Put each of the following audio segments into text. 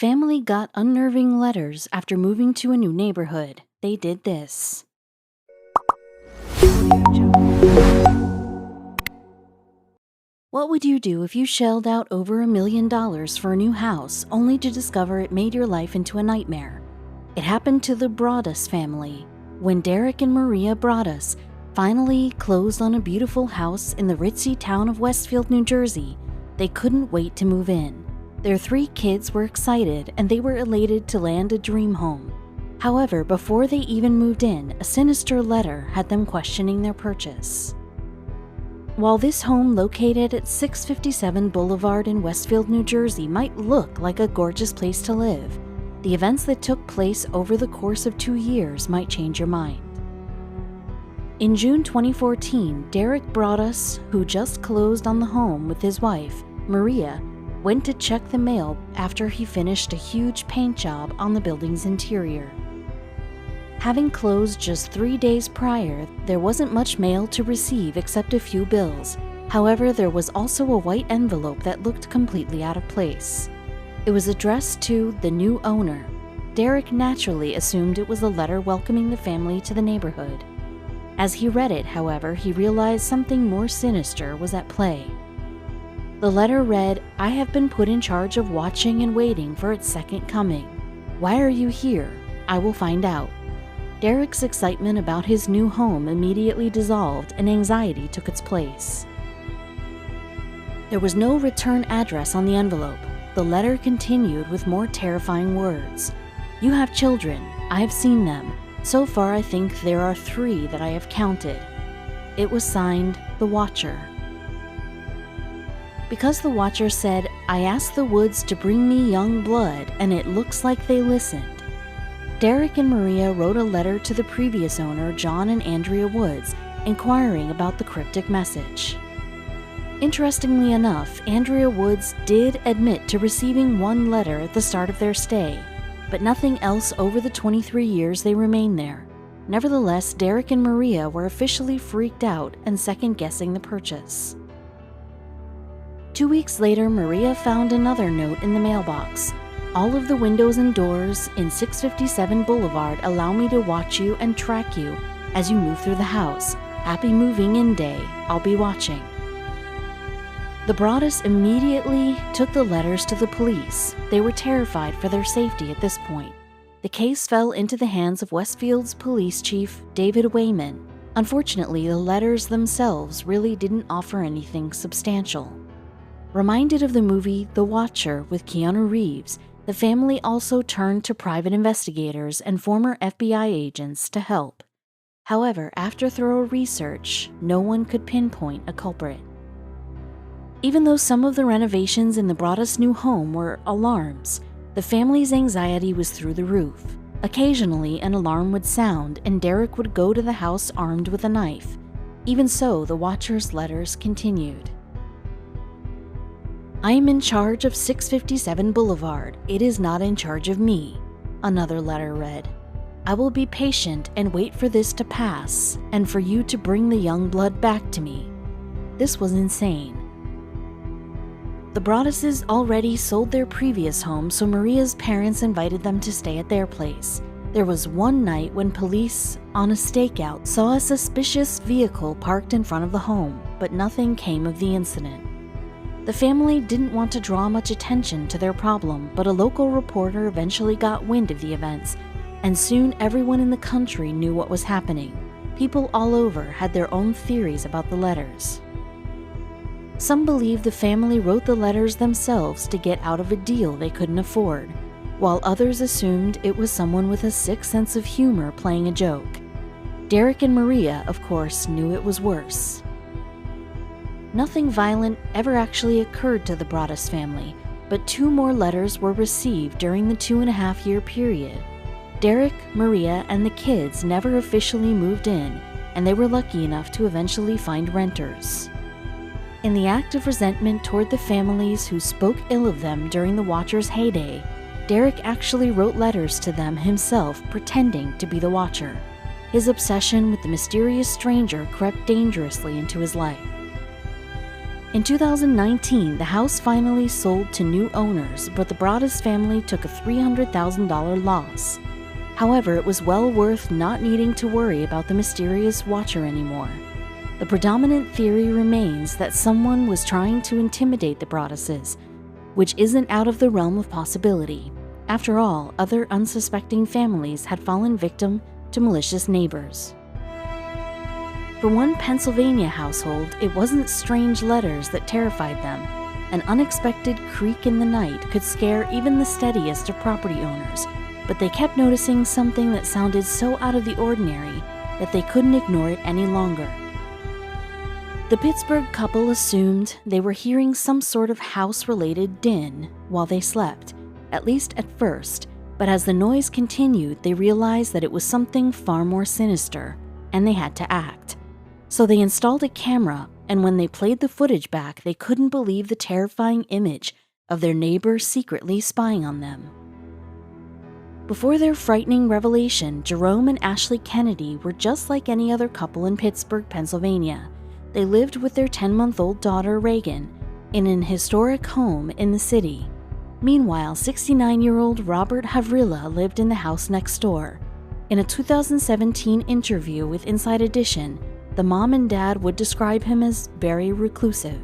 family got unnerving letters after moving to a new neighborhood. They did this. What would you do if you shelled out over $1 million for a new house only to discover it made your life into a nightmare? It happened to the Broaddus family when Derek and Maria Broaddus finally closed on a beautiful house in the ritzy town of Westfield, New Jersey. They couldn't wait to move in. Their 3 kids were excited and they were elated to land a dream home. However, before they even moved in, a sinister letter had them questioning their purchase. While this home located at 657 Boulevard in Westfield, New Jersey might look like a gorgeous place to live, the events that took place over the course of 2 years might change your mind. In June 2014, Derek Broaddus, who just closed on the home with his wife, Maria, went to check the mail after he finished a huge paint job on the building's interior. Having closed just 3 days prior, there wasn't much mail to receive except a few bills. However, there was also a white envelope that looked completely out of place. It was addressed to the new owner. Derek naturally assumed it was a letter welcoming the family to the neighborhood. As he read it, however, he realized something more sinister was at play. The letter read, "I have been put in charge of watching and waiting for its second coming. Why are you here? I will find out." Derek's excitement about his new home immediately dissolved and anxiety took its place. There was no return address on the envelope. The letter continued with more terrifying words. "You have children. I have seen them. So far I think there are 3 that I have counted." It was signed, The Watcher. Because the Watcher said, "I asked the woods to bring me young blood, and it looks like they listened," Derek and Maria wrote a letter to the previous owner, John and Andrea Woods, inquiring about the cryptic message. Interestingly enough, Andrea Woods did admit to receiving 1 letter at the start of their stay, but nothing else over the 23 years they remained there. Nevertheless, Derek and Maria were officially freaked out and second-guessing the purchase. 2 weeks later, Maria found another note in the mailbox. "All of the windows and doors in 657 Boulevard allow me to watch you and track you as you move through the house. Happy moving in day. I'll be watching." The Broaddus immediately took the letters to the police. They were terrified for their safety at this point. The case fell into the hands of Westfield's police chief, David Wayman. Unfortunately, the letters themselves really didn't offer anything substantial. Reminded of the movie The Watcher with Keanu Reeves, the family also turned to private investigators and former FBI agents to help. However, after thorough research, no one could pinpoint a culprit. Even though some of the renovations in the Broaddus' new home were alarms, the family's anxiety was through the roof. Occasionally, an alarm would sound and Derek would go to the house armed with a knife. Even so, the Watcher's letters continued. "I am in charge of 657 Boulevard. It is not in charge of me," another letter read. "I will be patient and wait for this to pass, and for you to bring the young blood back to me." This was insane. The Broadduses already sold their previous home, so Maria's parents invited them to stay at their place. There was one night when police, on a stakeout, saw a suspicious vehicle parked in front of the home, but nothing came of the incident. The family didn't want to draw much attention to their problem, but a local reporter eventually got wind of the events, and soon everyone in the country knew what was happening. People all over had their own theories about the letters. Some believed the family wrote the letters themselves to get out of a deal they couldn't afford, while others assumed it was someone with a sick sense of humor playing a joke. Derek and Maria, of course, knew it was worse. Nothing violent ever actually occurred to the Broaddus family, but 2 more letters were received during the 2.5-year period. Derek, Maria, and the kids never officially moved in, and they were lucky enough to eventually find renters. In the act of resentment toward the families who spoke ill of them during the Watcher's heyday, Derek actually wrote letters to them himself, pretending to be the Watcher. His obsession with the mysterious stranger crept dangerously into his life. In 2019, the house finally sold to new owners, but the Broaddus family took a $300,000 loss. However, it was well worth not needing to worry about the mysterious watcher anymore. The predominant theory remains that someone was trying to intimidate the Broadduses, which isn't out of the realm of possibility. After all, other unsuspecting families had fallen victim to malicious neighbors. For one Pennsylvania household, it wasn't strange letters that terrified them. An unexpected creak in the night could scare even the steadiest of property owners, but they kept noticing something that sounded so out of the ordinary that they couldn't ignore it any longer. The Pittsburgh couple assumed they were hearing some sort of house-related din while they slept, at least at first, but as the noise continued, they realized that it was something far more sinister, and they had to act. So they installed a camera, and when they played the footage back, they couldn't believe the terrifying image of their neighbor secretly spying on them. Before their frightening revelation, Jerome and Ashley Kennedy were just like any other couple in Pittsburgh, Pennsylvania. They lived with their 10-month-old daughter, Reagan, in an historic home in the city. Meanwhile, 69-year-old Robert Havrilla lived in the house next door. In a 2017 interview with Inside Edition, the mom and dad would describe him as very reclusive.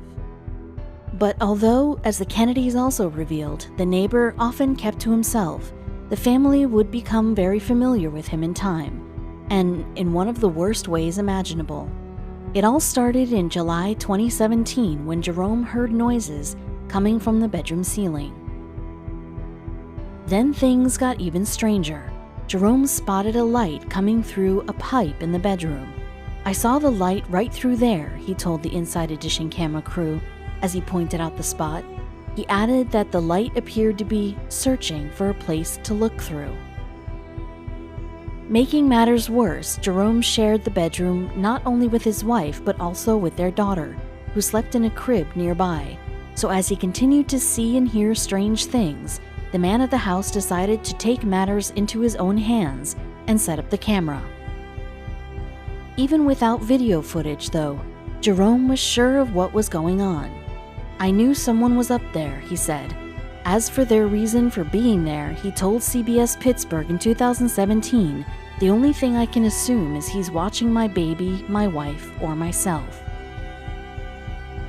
But although, as the Kennedys also revealed, the neighbor often kept to himself, the family would become very familiar with him in time, and in one of the worst ways imaginable. It all started in July 2017 when Jerome heard noises coming from the bedroom ceiling. Then things got even stranger. Jerome spotted a light coming through a pipe in the bedroom. "I saw the light right through there," he told the Inside Edition camera crew as he pointed out the spot. He added that the light appeared to be searching for a place to look through. Making matters worse, Jerome shared the bedroom not only with his wife but also with their daughter, who slept in a crib nearby. So as he continued to see and hear strange things, the man at the house decided to take matters into his own hands and set up the camera. Even without video footage, though, Jerome was sure of what was going on. "I knew someone was up there," he said. As for their reason for being there, he told CBS Pittsburgh in 2017, "The only thing I can assume is he's watching my baby, my wife, or myself."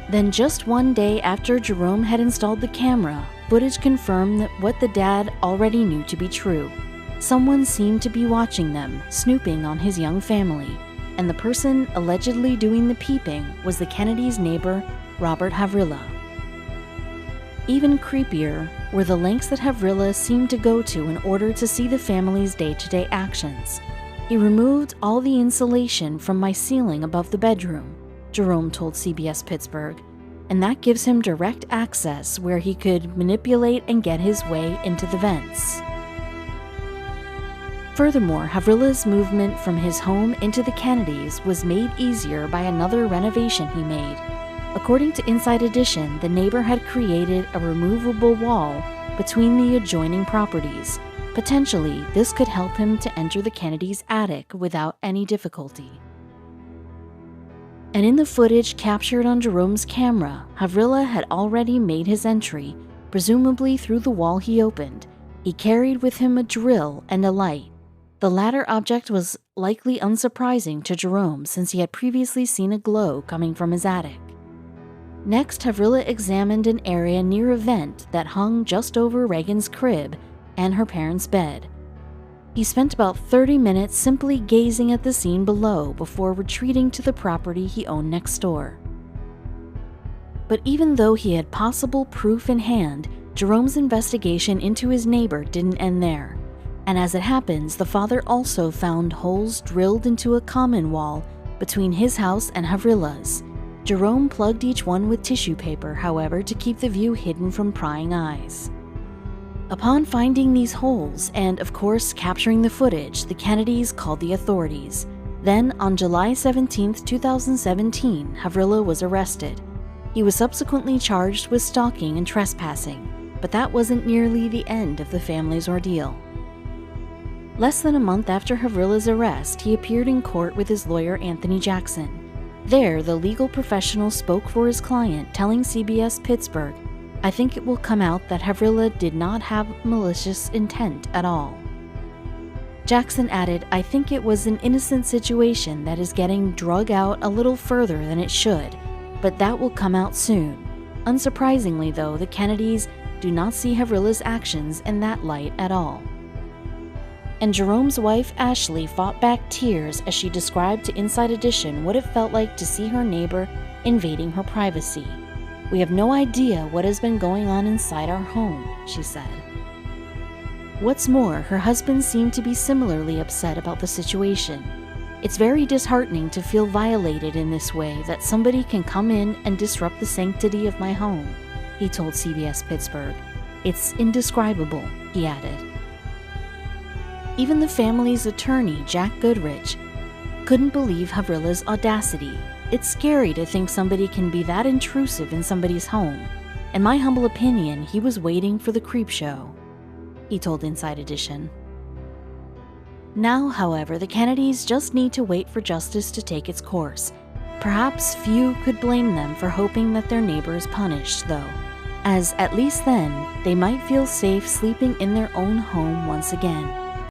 Then just one day after Jerome had installed the camera, footage confirmed that what the dad already knew to be true. Someone seemed to be watching them, snooping on his young family, and the person allegedly doing the peeping was the Kennedys' neighbor, Robert Havrilla. Even creepier were the lengths that Havrilla seemed to go to in order to see the family's day-to-day actions. "He removed all the insulation from my ceiling above the bedroom," Jerome told CBS Pittsburgh, "and that gives him direct access where he could manipulate and get his way into the vents." Furthermore, Havrilla's movement from his home into the Kennedys was made easier by another renovation he made. According to Inside Edition, the neighbor had created a removable wall between the adjoining properties. Potentially, this could help him to enter the Kennedys' attic without any difficulty. And in the footage captured on Jerome's camera, Havrilla had already made his entry, presumably through the wall he opened. He carried with him a drill and a light. The latter object was likely unsurprising to Jerome since he had previously seen a glow coming from his attic. Next, Havrilla examined an area near a vent that hung just over Reagan's crib and her parents' bed. He spent about 30 minutes simply gazing at the scene below before retreating to the property he owned next door. But even though he had possible proof in hand, Jerome's investigation into his neighbor didn't end there. And as it happens, the father also found holes drilled into a common wall between his house and Havrilla's. Jerome plugged each one with tissue paper, however, to keep the view hidden from prying eyes. Upon finding these holes, and of course capturing the footage, the Kennedys called the authorities. Then, on July 17, 2017, Havrilla was arrested. He was subsequently charged with stalking and trespassing, but that wasn't nearly the end of the family's ordeal. Less than a month after Havrilla's arrest, he appeared in court with his lawyer Anthony Jackson. There, the legal professional spoke for his client, telling CBS Pittsburgh, "I think it will come out that Havrilla did not have malicious intent at all." Jackson added, "I think it was an innocent situation that is getting drug out a little further than it should, but that will come out soon." Unsurprisingly, though, the Kennedys do not see Havrilla's actions in that light at all. And Jerome's wife, Ashley, fought back tears as she described to Inside Edition what it felt like to see her neighbor invading her privacy. "We have no idea what has been going on inside our home," she said. What's more, her husband seemed to be similarly upset about the situation. "It's very disheartening to feel violated in this way, that somebody can come in and disrupt the sanctity of my home," he told CBS Pittsburgh. "It's indescribable," he added. Even the family's attorney, Jack Goodrich, couldn't believe Havrilla's audacity. "It's scary to think somebody can be that intrusive in somebody's home. In my humble opinion, he was waiting for the creep show," he told Inside Edition. Now, however, the Kennedys just need to wait for justice to take its course. Perhaps few could blame them for hoping that their neighbor is punished, though, as at least then they might feel safe sleeping in their own home once again.